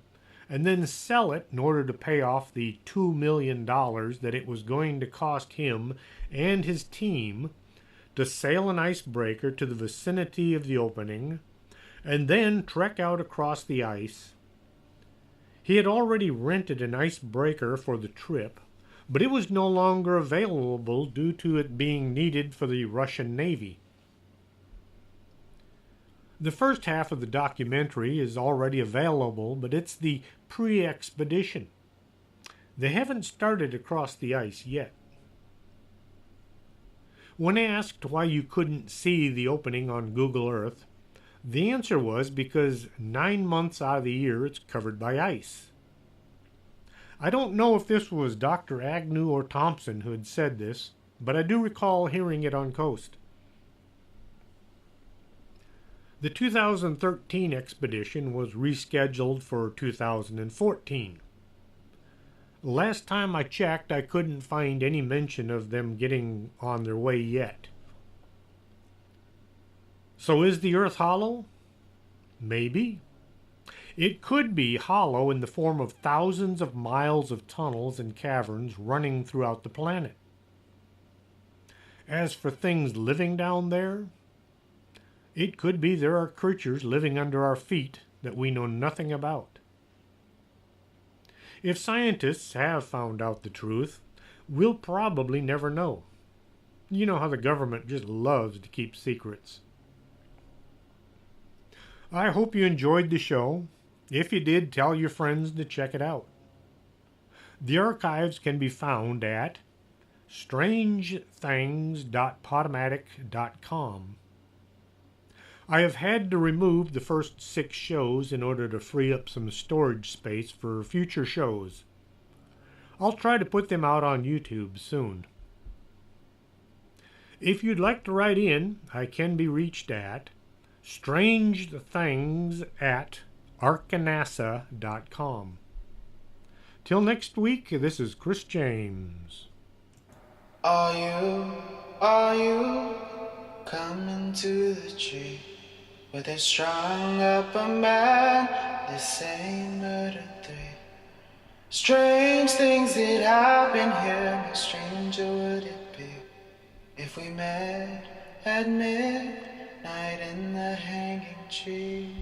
and then sell it in order to pay off the $2 million that it was going to cost him and his team to sail an icebreaker to the vicinity of the opening and then trek out across the ice. He had already rented an icebreaker for the trip, but it was no longer available due to it being needed for the Russian Navy. The first half of the documentary is already available, but it's the pre-expedition. They haven't started across the ice yet. When asked why you couldn't see the opening on Google Earth, the answer was because 9 months out of the year it's covered by ice. I don't know if this was Dr. Agnew or Thompson who had said this, but I do recall hearing it on Coast. The 2013 expedition was rescheduled for 2014. Last time I checked, I couldn't find any mention of them getting on their way yet. So is the Earth hollow? Maybe. It could be hollow in the form of thousands of miles of tunnels and caverns running throughout the planet. As for things living down there, it could be there are creatures living under our feet that we know nothing about. If scientists have found out the truth, we'll probably never know. You know how the government just loves to keep secrets. I hope you enjoyed the show. If you did, tell your friends to check it out. The archives can be found at strangethings.podomatic.com. I have had to remove the first 6 shows in order to free up some storage space for future shows. I'll try to put them out on YouTube soon. If you'd like to write in, I can be reached at strangethings@arkanasa.com. Till next week, this is Chris James. Are you coming to the tree where they strung up a man? They say murder 3. Strange things that happen here. How stranger would it be if we met at midnight in the hanging tree?